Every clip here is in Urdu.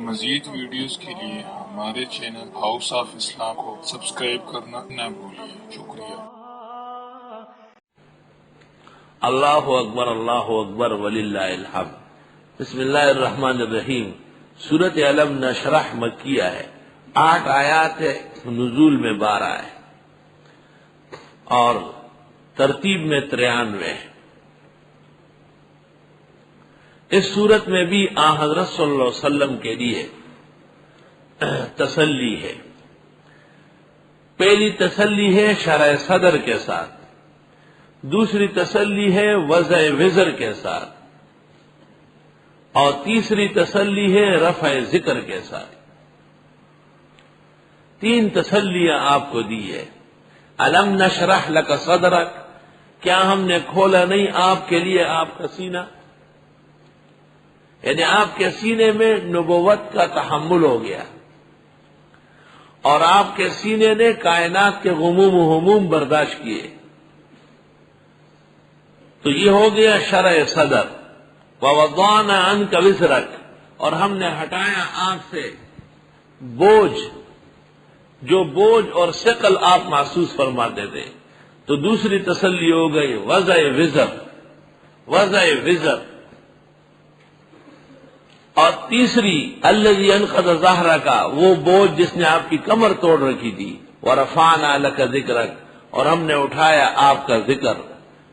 مزید ویڈیوز کے لیے ہمارے چینل ہاؤس آف اسلام کو سبسکرائب کرنا نہ بھولیے۔ شکریہ۔ اللہ اکبر وللہ الحمد۔ بسم اللہ الرحمن الرحیم۔ سورۃ علم نشرح مکیہ ہے، 8 آیات ہے، نزول میں 12 ہے اور ترتیب میں 93 ہے۔ اس صورت میں بھی حضرت صلی اللہ علیہ وسلم کے لیے تسلی ہے۔ پہلی تسلی ہے شرح صدر کے ساتھ، دوسری تسلی ہے وضع وزر کے ساتھ، اور تیسری تسلی ہے رفع ذکر کے ساتھ۔ 3 تسلیاں آپ کو دی ہے۔ الم نشرح لک صدرک، کیا ہم نے کھولا نہیں آپ کے لیے آپ کا سینہ؟ یعنی آپ کے سینے میں نبوت کا تحمل ہو گیا اور آپ کے سینے نے کائنات کے غموم و ہموم برداشت کیے، تو یہ ہو گیا شرح صدر۔ ووضعنا عنک وزرک، اور ہم نے ہٹایا آپ سے بوجھ، جو بوجھ اور ثقل آپ محسوس فرماتے تھے۔ تو دوسری تسلی ہو گئی وضع وزر، وضع وزر۔ اور تیسری الذی انقض ظہرک، وہ بوجھ جس نے آپ کی کمر توڑ رکھی تھی۔ ورفعنا لک ذکرک، اور ہم نے اٹھایا آپ کا ذکر،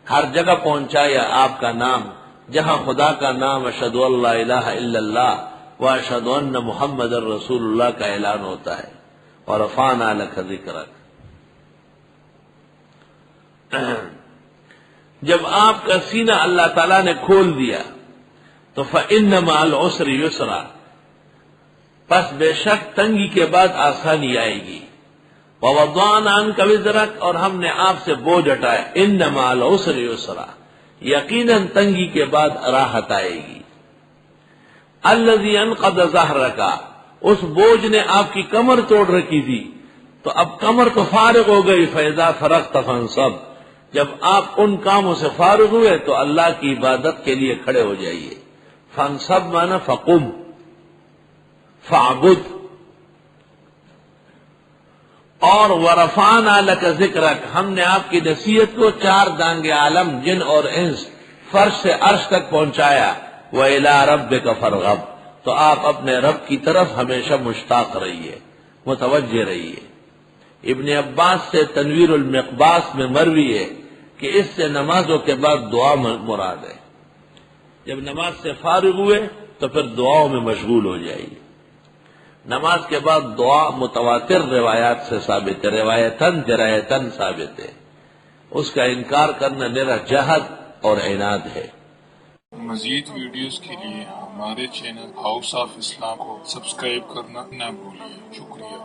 ہر جگہ پہنچایا آپ کا نام، جہاں خدا کا نام اشہد ان لا الہ الا اللہ و اشہد ان محمد رسول اللہ کا اعلان ہوتا ہے۔ ورفعنا لک ذکرک۔ جب آپ کا سینہ اللہ تعالیٰ نے کھول دیا تو فإن مع العسر یسرا، پس بے شک تنگی کے بعد آسانی آئے گی۔ ووضعنا عنک وزرک، اور ہم نے آپ سے بوجھ ہٹایا۔ ان مع العسر یسرا، یقیناً تنگی کے بعد راحت آئے گی۔ الذی انقض ظہرک، اس بوجھ نے آپ کی کمر توڑ رکھی تھی، تو اب کمر تو فارغ ہو گئی۔ فإذا فرغت فانصب، جب آپ ان کاموں سے فارغ ہوئے تو اللہ کی عبادت کے لیے کھڑے ہو جائیے۔ فانصب مانا فقم، فعبد۔ اور ورفعنا لک ذکرک، ہم نے آپ کی نصیحت کو 4 دانگ عالم جن اور انس، فرش سے عرش تک پہنچایا۔ وإلی ربک فارغب، تو آپ اپنے رب کی طرف ہمیشہ مشتاق رہیے، متوجہ رہیے۔ ابن عباس سے تنویر المقباس میں مروی ہے کہ اس سے نمازوں کے بعد دعا مراد ہے۔ جب نماز سے فارغ ہوئے تو پھر دعاؤں میں مشغول ہو جائیے۔ نماز کے بعد دعا متواتر روایات سے ثابت ہے، روایتاً جرایتاً ثابت ہے، اس کا انکار کرنا میرا جہد اور عناد ہے۔ مزید ویڈیوز کے لیے ہمارے چینل ہاؤس آف اسلام کو سبسکرائب کرنا نہ بھولیے۔ شکریہ۔